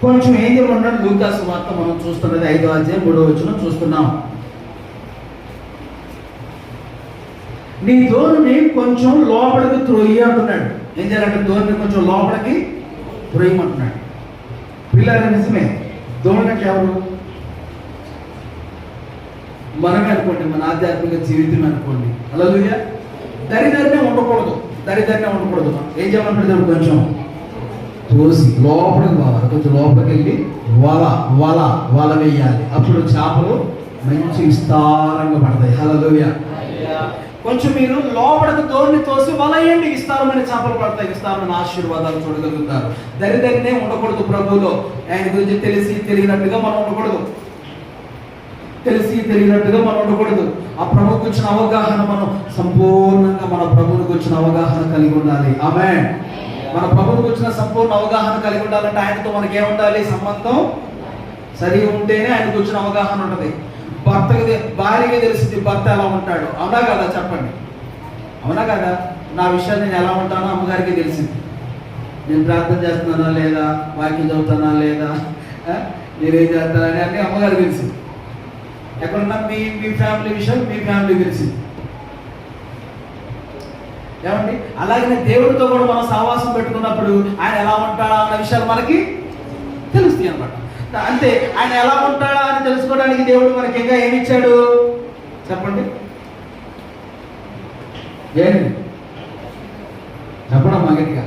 కొంచెం ఏం చెప్పండి, లూకాసు వార్త మనం చూస్తున్నది 5వ అధ్యాయం 3వ వచనం చూస్తున్నాం. నీ దోణిని కొంచెం లోపలికి త్రోయి అంటున్నాడు. ఏం చేయాలంటే దోణిని కొంచెం లోపలికి త్రోయమంటున్నాడు. పిల్లలు నిజమే, దోణి అంటే ఎవరు? మనమే అనుకోండి, మన ఆధ్యాత్మిక జీవితం అనుకోండి. హల్లెలూయా. దరిదరినే ఉండకూడదు, ఏం చేయమంటాడు? కొంచెం తోసి లోపలికి పోవాలి, కొంచెం లోపలికి వెళ్ళి వల వేయాలి. అప్పుడు చేపలు మంచి విస్తారంగా పడతాయి. హల్లెలూయా. కొంచెం మీరు లోపలికి దోణిని తోసి వలయండి, విస్తారమైన చేపలు పడతాయి, విస్తారమైన ఆశీర్వాదాలు చూడగలుగుతారు. దరిదరినే ఉండకూడదు ప్రభువులో. ఆయన గురించి తెలిసి తెలియనట్టుగా మనం ఉండకూడదు. ఆ ప్రభువుకి వచ్చిన అవగాహన మనం సంపూర్ణంగా మన ప్రభువుకి వచ్చిన అవగాహన కలిగి ఉండాలి. ఆమేన్. మన ప్రభువుకి వచ్చిన సంపూర్ణ అవగాహన కలిగి ఉండాలంటే ఆయనతో మనకి ఏముండాలి? సంబంధం సరిగా ఉంటేనే ఆయనకు వచ్చిన అవగాహన ఉంటుంది. భార్యగా తెలిసింది భర్త ఎలా ఉంటాడు. అవునా కదా? చెప్పండి, అవునా కదా? నా విషయాలు నేను ఎలా ఉంటానో అమ్మగారికి తెలిసింది. నేను ప్రార్థన చేస్తున్నానా లేదా, వాక్యం చదువుతానా లేదా, నేనేం చేస్తానని అన్నీ అమ్మగారికి తెలిసింది. ఎక్కడున్నా మీ ఫ్యామిలీ విషయాలు మీ ఫ్యామిలీ తెలిసింది. ఏమండి? అలాగే దేవుడితో కూడా మనం సహవాసం పెట్టుకున్నప్పుడు ఆయన ఎలా ఉంటాడా అన్న విషయాలు మనకి తెలుస్తాయి అన్నమాట. అంతే, ఆయన ఎలా ఉంటాడా అని తెలుసుకోవడానికి దేవుడు మనకి ఇంకా ఏమి ఇచ్చాడు చెప్పండి? ఏంటి చెప్పడం మగటిగా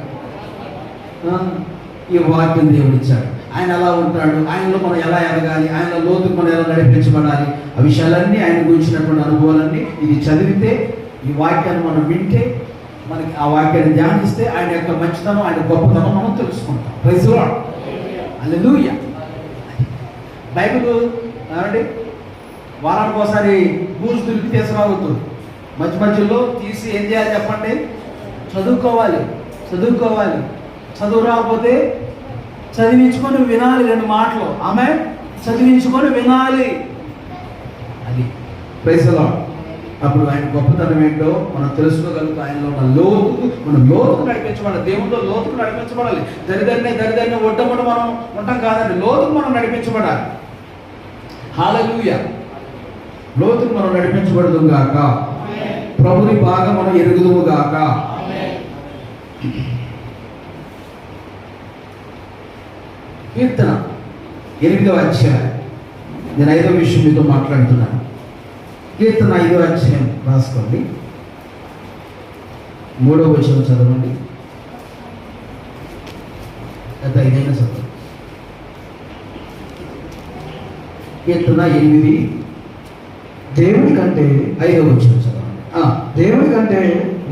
ఈ వాక్యం దేవుడు ఇచ్చాడు. ఆయన ఎలా ఉంటాడు, ఆయనలో మనం ఎలా ఎదగాలి, ఆయన లోతుకు మనం ఎలా నడిపించబడాలి, ఆ విషయాలన్నీ ఆయన గురించినటువంటి అనుభవాలన్నీ ఇది చదివితే, ఈ వాక్యాన్ని మనం వింటే, మనకి ఆ వాక్యాన్ని ధ్యానిస్తే ఆయన యొక్క మంచితనం, ఆయన గొప్పతనం మనం తెలుసుకుంటాం. Praise the Lord. Hallelujah. Bible ఏమండి వారానికి ఒకసారి బూజు దులిపి తీసుకురావద్దు. మధ్యలో తీసి ఏం చేయాలి చెప్పండి? చదువుకోవాలి. చదువు రాకపోతే చదివించుకొని వినాలి. 2 మాటలు ఆమె చదివించుకొని వినాలి. అది ప్రైజ్ ది లార్డ్. అప్పుడు ఆయన గొప్పతనం ఏంటో మనం తెలుసుకోగలుగుతాం. ఆయనలో ఉన్న మనం లోతుకు నడిపించబడాలి. దేవుడిలో లోతుకు నడిపించబడాలి. దరిదరిని ఒడ్డముడు మనం ఉంటాం కాదండి, లోతుకు మనం నడిపించబడాలి. హల్లెలూయా. లోతుకు మనం నడిపించబడదుము గాక. ప్రభుని బాగా మనం ఎరుగుదుము గాక. కీర్తన 8వ అధ్యాయం. నేను 5వ విషయం మీతో మాట్లాడుతున్నాను. కీర్తన 5వ అధ్యాయం రాసుకోండి. 3వ వచనం చదవండి. గత 5 చదవండి. కీర్తన 8 దేవుడి కంటే 5వ వచనం చదవండి. దేవుడి కంటే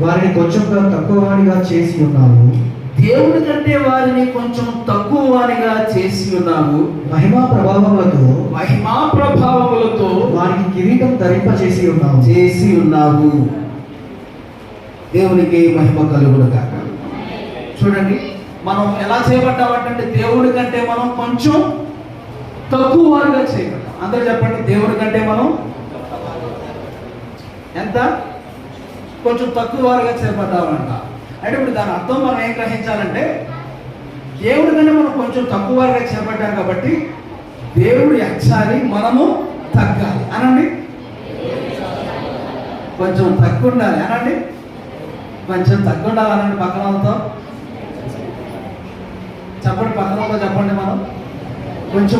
వారిని కొంచెం తక్కువ వాడిగా చేసి ఉన్నావు. దేవుడి కంటే వారిని కొంచెం తక్కువ వారిగా చేసి ఉన్నావు. మహిమా ప్రభావములతో వారికి కిరీటం ధరింపచేసి ఉన్నావు. దేవునికి మహిమ కలుగును గాక. చూడండి, మనం ఎలా చేయబడ్డామంటే దేవుడి కంటే మనం కొంచెం తక్కువ వారిగా చేయబడ్డాం. అందరూ చెప్పండి, దేవుడి కంటే మనం ఎంత? కొంచెం తక్కువ వారిగా చేయబడ్డామంట. అంటే ఇప్పుడు దాని అర్థం మనం ఏం గ్రహించాలంటే, దేవుడి కంటే మనం కొంచెం తక్కువ వారిగా చేపట్టాం కాబట్టి దేవుడు ఎచ్చాలి, మనము తగ్గాలి. అనండి, కొంచెం తక్కువ ఉండాలి. అనండి, కొంచెం తక్కువ ఉండాలి. అనండి పక్కన వాళ్ళతో చెప్పండి, పక్కన వాళ్ళతో చెప్పండి.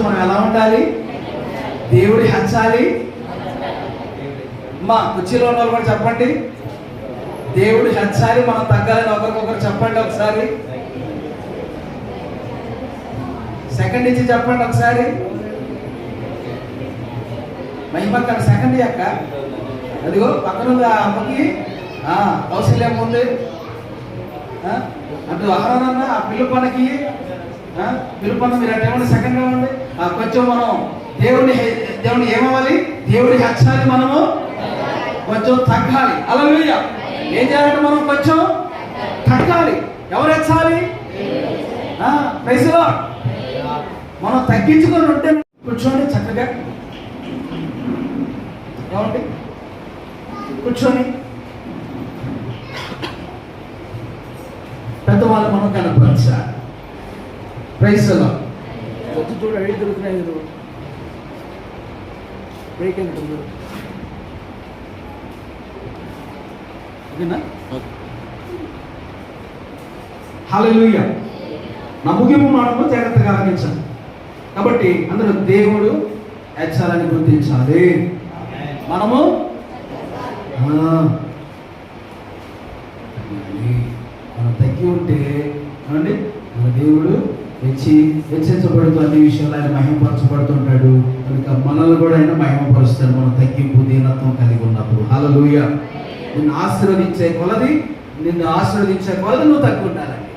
మనం ఎలా ఉండాలి? దేవుడి హెచ్చాలి. మా కుర్చీలో ఉన్న వాళ్ళు కూడా చెప్పండి, దేవుడు హెచ్చాలి, మనం తగ్గాలని ఒకరికొకరు చెప్పండి. ఒకసారి సెకండ్ ఇచ్చి చెప్పండి. ఒకసారి మహిమక్క సెకండ్ అక్క, అదిగో పక్కన ఆ అమ్మకి కౌశల్యం ఉంది అంటూ ఆహారాన్న ఆ పిలుపనకి పిలుపన్న మీరు అంటే ఏమన్నా సెకండ్ ఇవ్వండి. కొంచెం మనం దేవుడిని ఏమవ్వాలి? దేవుడి హెచ్చాలి, మనము కొంచెం తగ్గాలి. హల్లెలూయా. ఏం చేయాలంటే మనం కొంచెం తగ్గాలి. ఎవరు హెచ్చాలి? Praise the lord. మనం తగ్గించుకొని ఉంటే కూర్చోండి చక్కగా, ఏమండి కూర్చొని పెద్దవాళ్ళు మనం కనపరచాలి. Praise the lord. వచ్చి చూడ ఏడు దొరుకుతున్నాయి కదా, బ్రేక్ అయినట్టు ఓకేనా? హల్లెలూయా. నా ముగింపు మాటలు జాగ్రత్తగా ఆలకించాలి. కాబట్టి అందరూ దేవుడు హెచ్చాలని గుర్తించాలి. మనము మనం తగ్గి ఉంటే ఏమండి మన దేవుడు హెచ్చించబడుతూ అన్ని విషయాలు ఆయన మహిమపరచబడుతుంటాడు. కనుక మనల్ని కూడా ఆయన మహిమపరుస్తాడు మనం తగ్గింపు దీనత్వం కలిగి ఉన్నప్పుడు. హల్లెలూయా. నిన్ను ఆశీర్వదించే కొలది నువ్వు తగ్గి ఉండాలండి.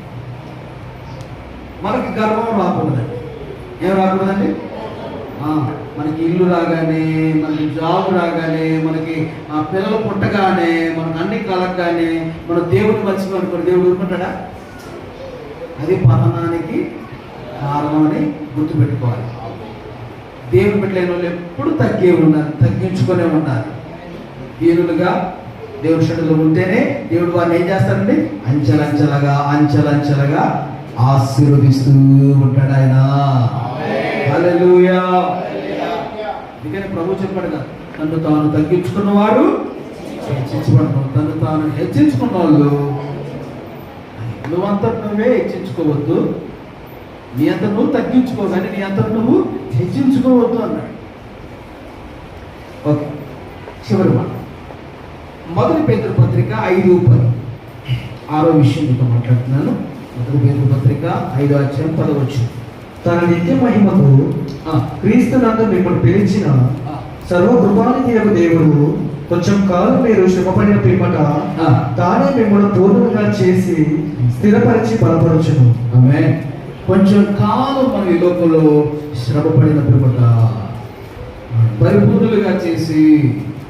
మనకి గర్వం రాకూడదండి. ఏం రాకూడదండి? మనకి ఇల్లు రాగానే, మనకి జాబ్ రాగానే, మనకి పిల్లలు పుట్టగానే, మనకు అన్ని కలగగానే మనం దేవుడిని మర్చిపోనుకోండి, దేవుడు ఊరుకుంటాడా? అది పతనానికి కారణం అని గుర్తుపెట్టుకోవాలి. దేవుని బిడ్డలైన వాళ్ళు ఎప్పుడు తగ్గించుకునే ఉండాలి. దీనులుగా దేవుడి షెడ్యూల్లో ఉంటేనే దేవుడు వారిని ఏం చేస్తాడండి? అంచెలంచెలుగా ఆశీర్వదిస్తూ ఉంటాడు ఆయన. హల్లెలూయా. అందుకని ప్రభు చెప్పాడు కదా, తను తాను తగ్గించుకున్నవాడు హెచ్చించబడతాడు. తను తాను హెచ్చించుకున్న వాళ్ళు నువ్వంతా నువ్వే హెచ్చించుకోవద్దు, నీ అంత నువ్వు తగ్గించుకో, కానీ నీ అంత నువ్వు హెచ్చించుకోవద్దు అన్నాడు. ఓకే, చివరి మాట. మొదటి పేతురు పత్రిక 5:10. 6వ విషయం మీతో మాట్లాడుతున్నాను. మొదటి పేతురు పత్రిక 5వ అధ్యాయం 10వ వచనం. తన నిత్య మహిమకు క్రీస్తునందు మిమ్మల్ని పిలిచిన సర్వకృపానిధి యొక్క దేవుడు కొంచెం కాలం మీరు శ్రమపడిన పిమ్మట తానే మిమ్మల్ని పూర్ణంగా చేసి స్థిరపరిచి బలపరచును. ఆమేన్. కొంచెం కాలం మన ఈ లోకంలో శ్రమపడిన పిమ్మట పరిపూర్ణులుగా చేసి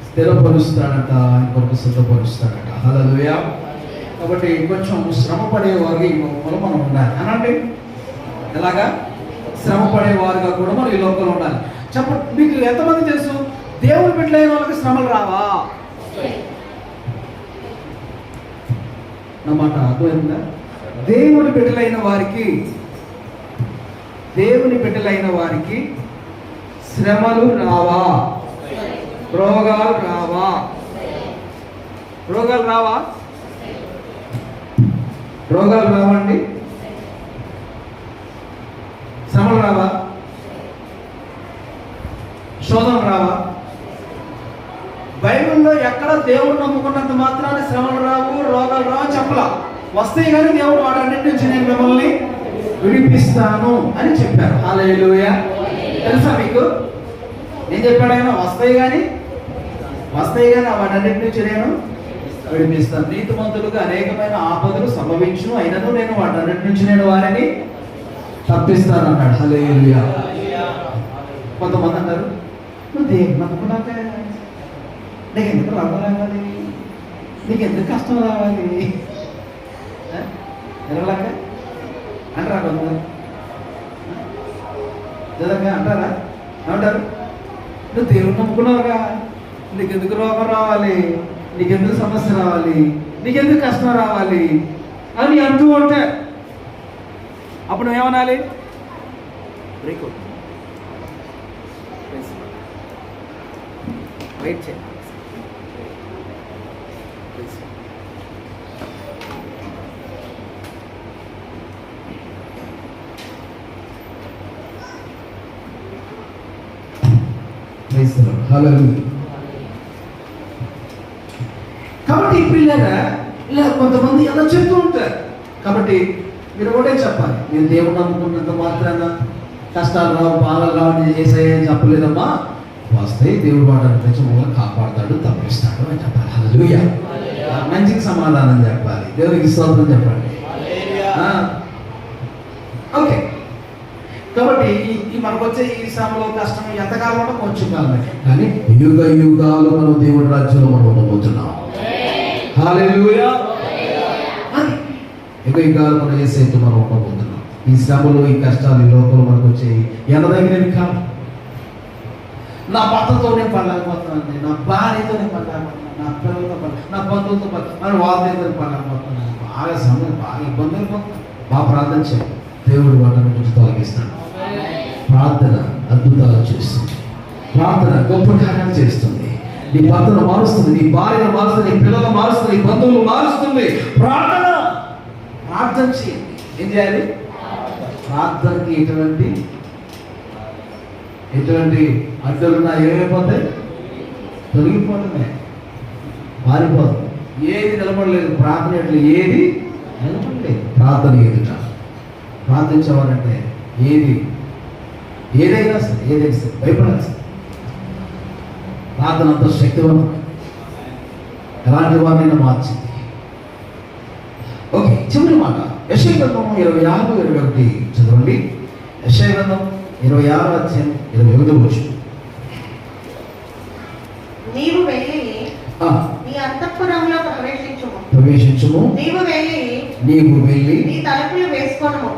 స్థిరపరుస్తాడట, ఇంకొక సిద్ధపరుస్తాడట. హల్లెలూయా. కాబట్టి కొంచెం శ్రమ పడేవారు ఈ లోకంలో మనం ఉండాలి అనండి. ఎలాగా? శ్రమ పడేవారుగా కూడా మనం ఈ లోకంలో ఉండాలి. చెప్పండి, మీకు ఎంతమంది తెలుసు దేవుని బిడ్డలైన వాళ్ళకి శ్రమలు రావా? నా మాట అర్థమైందా? దేవుని బిడ్డలైన వారికి శ్రమలు రావా? రోగాలు రావా? రోగాలు రావండి? శ్రమలు రావా? శోధనలు రావా? బైబిల్లో ఎక్కడ దేవుడు నమ్ముకున్నంత మాత్రాన్ని శ్రమలు రావు, రోగాలు రావు చెప్పలా. వస్తాయి కానీ దేవుడు వాటన్నిటి నుంచి నేను మిమ్మల్ని విడిపిస్తాను అని చెప్పారు. హల్లెలూయా. తెలుసా మీకు? నేను చెప్పాడు ఆయన, వస్తాయి కానీ వాటన్నిటి నుంచి నేను విడిపిస్తాను. నీతిమంతులుగా అనేకమైన ఆపదలు సంభవించును, అయినను నేను వాటన్నిటి నుంచి నేను వారిని తప్పిస్తాను అన్నాడు. హల్లెలూయా. కొంతమంది అన్నారు, నువ్వు దేవుని నమ్ముకున్నాక నీకు ఎందుకు రాబో రావాలి, నీకు ఎందుకు కష్టం రావాలి ఎలాగ అంటారా? కొంతమంది నిజంగా అంటారా? ఏమంటారు? నువ్వు దేవుని నమ్ముకున్నావుగా, నీకెందుకు రోగం రావాలి, నీకెందుకు సమస్య రావాలి, నీకెందుకు కష్టం రావాలి అని అంటూ ఉంటే అప్పుడు ఏమనాలి? బ్రేక్ అవుతుంది, వెయిట్ చేయండి. కాబట్టి పిల్లరా ఇలా కొంతమంది ఎలా చెప్తూ ఉంటారు. కాబట్టి మీరు ఒకటే చెప్పాలి, నేను దేవుడు నమ్ముకున్నంత మాత్రాన కష్టాలు రావు, బాధలు రావు అని చేసాయని చెప్పలేదమ్మా. వస్తాయి, దేవుడు వాటిని ప్రజలను కాపాడతాడు, తప్పిస్తాడు అని చెప్పాలి. హల్లెలూయా. మంచికి సమాధానం చెప్పాలి, దేవునికి స్తోత్రం చెప్పండి. ఓకే, కాబట్టి మనకు వచ్చే ఈ శ్రమలో కష్టం ఎంతకాలం అంటే కొంచెం కాలమే, కానీ యుగాలు మనం దేవుడి రాజ్యంలో మనం ఉండబోతున్నాం. హల్లెలూయా. ఇక యుగాలు మనం చేసేట్టు మనం ఉండబోతున్నాం. ఈ శ్రమలు, ఈ కష్టాలు, ఈ లోకంలో మనకు వచ్చేవి ఎనదగినవి కాదు. నా భర్తతోనే పడలేకపోతున్నాను, నా భార్యతోనే పడలేకపోతున్నాను, నా పిల్లలతో నా బంధువులతో మన వాళ్ళతో పడలేకపోతున్నాను, బాగా సమయం, బాగా ఇబ్బందులు పడుతున్నాను. బాగా ప్రార్థన చేయాలి, దేవుడు వాటిని గురించి తొలగిస్తాడు. ప్రార్థన అద్భుతాలు చేస్తుంది, ప్రార్థన గొప్ప కార్యాలు చేస్తుంది. నీ భర్తను మారుస్తుంది, నీ భార్యను మారుస్తుంది, నీ పిల్లలు మారుస్తుంది, నీ బంధువులు మారుస్తుంది. ప్రార్థన చేయండి. ఏం చేయాలి? ప్రార్థనకి ఎటువంటి అడ్డులున్నా ఏమైపోతాయి? తొలగిపోతున్నాయి, మారిపోతుంది. ఏది నిలబడలేదు, ప్రార్థన ఎట్లా ఏది నిలబడలేదు. ప్రార్థన ఎదుట ప్రార్థించేవారంటే ఏదైనా సరే భయపడాల్సింది. ప్రార్థన అంత శక్తివంతం, ఎలాంటి వారినైనా మార్చింది. ఓకే, చివరి మాట యెషయా గ్రంథం 26:21 చదవండి. యెషయా గ్రంథం 26:21. నీవు వెళ్ళి నీ అంతఃపురంలో ప్రవేశించుము. నీవు వెళ్ళి నీ తలుపులు వేసుకొనుము.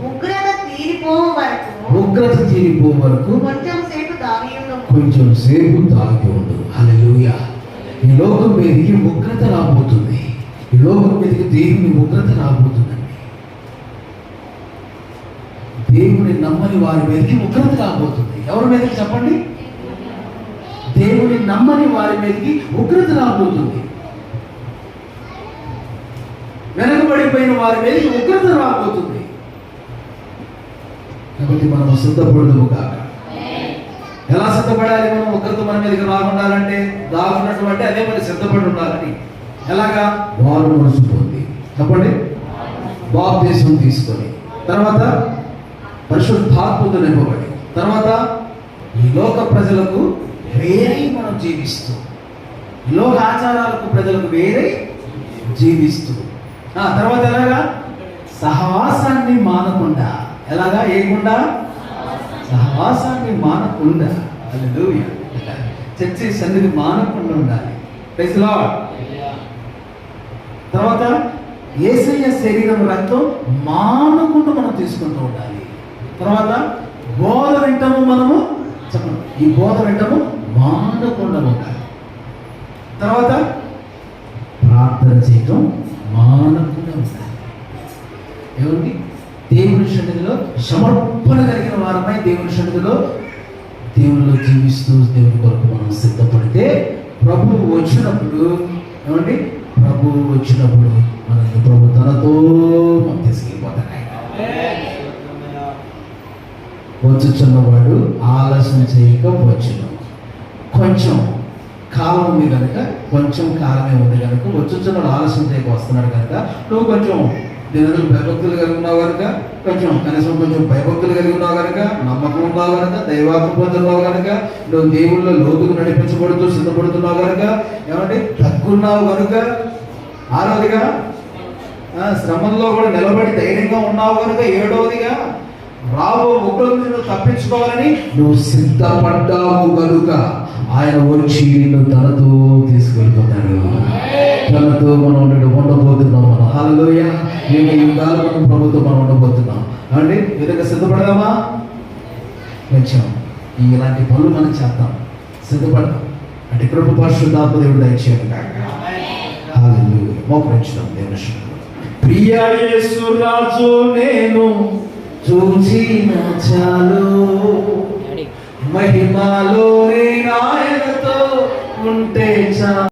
ఉగ్రత తీరిపో వరకు కొంచెం సేపు దాగి ఉండు. హల్లెలూయా. ఈ లోకం మీదకి ఉగ్రత రాబోతుంది. ఈ లోకం మీదకి దేవుని ఉగ్రత రాబోతుందండి. దేవుని నమ్మని వారి మీదకి ఉగ్రత రాబోతుంది. ఎవరి మీదకి చెప్పండి? దేవుని నమ్మని వారి మీదకి ఉగ్రత రాబోతుంది. వెనకబడిపోయిన వారి మీదకి ఉగ్రత రాబోతుంది. కాబట్టి మనం సిద్ధపడదుము కాక. ఎలా సిద్ధపడాలి? మనం ఉగ్రత మన మీదకి రాకుండాలంటే, దాగున్నటువంటి అదే మరి సిద్ధపడి ఉండాలని. ఎలాగా? వారు మనసు పొంది, చెప్పండి, బాప్తిస్మం తీసుకొని, తర్వాత పరిశుద్ధాత్మతో నింపబడి, తర్వాత ఈ లోక ప్రజలకు వేరే మనం జీవిస్తూ, ఈ లోక ఆచారాలకు ప్రజలకు వేరే జీవిస్తూ, తర్వాత ఎలాగా? సహవాసాన్ని మానకుండా. ఎలాగా? ఏకుండా సహవాసాన్ని మానకుండా. హల్లెలూయా. చర్చి సన్నిధి మానకుండా ఉండాలి. Praise the Lord. తర్వాత యేసయ్య శరీరం రక్తం మానకుండా మనం తీసుకుంటూ ఉండాలి. తర్వాత బోధ వింటము మనము, చెప్పండి, ఈ బోధ వింటము మానకుండా ఉండాలి. తర్వాత ప్రార్థన చేయటం మానకుండా ఉండాలి. ఏమండి? దేవుని సన్నిధిలో సమర్పణ కలిగిన వారమై దేవుని సన్నిధిలో దేవునిలో జీవిస్తూ దేవుని కొరకు మనం సిద్ధపడితే ప్రభువు వచ్చినప్పుడు, ఏమండి, ప్రభువు వచ్చినప్పుడు మనల్ని ప్రభు తనతో మనం తీసుకెళ్ళిపోతాడు. వచ్చుచున్నవాడు ఆలస్యం చేయక వచ్చును. కొంచెం కాలం ఉంది కనుక, కొంచెం కాలమే ఉంది కనుక, వచ్చుచున్నాడు ఆలస్యం చేయక వస్తున్నాడు కనుక, నువ్వు కొంచెం దేవుడు భయభక్తులు కలిగి ఉన్నావు కనుక, కనీసం కొంచెం భయభక్తులు కలిగి ఉన్నావు కనుక, నమ్మకం ఉన్నావు కనుక, దైవాత్మ పొందుతున్నావు కనుక, నువ్వు దేవుళ్ళలో లోతుకు నడిపించబడుతూ సిద్ధపడుతున్నావు కనుక, ఏమంటే తగ్గున్నావు కనుక, ఆరోదిగా శ్రమంలో కూడా నిలబడి ధైర్యంగా ఉన్నావు కనుక, ఏడవదిగా రాబో ఉగ్రత నుంచి తప్పించుకోవాలని నువ్వు సిద్ధపడ్డావు కనుక ఆయన వచ్చి నిన్ను తనతో తీసుకెళ్ళిపోతాడు. తనతో మనం ఉండబోతున్నాం. మనం హల్లెలూయా. ఈ యుగాలు మనం ప్రభుత్వం మనం ఉండబోతున్నాం. అంటే విధంగా సిద్ధపడదామా? కొంచెం ఇలాంటి పనులు మనం చేద్దాం, సిద్ధపడదాం. అంటే కృప పరిశుద్ధాత్మ దేవుడు దయచేయండి కాక. హల్లెలూయా. మోకరించుదాం దేవుని సన్నిధిలో. ప్రియ యేసు రాజు నేను చూచిన చాలు, మహిమలో నేను ఆయనతో ఉంటే చాలు.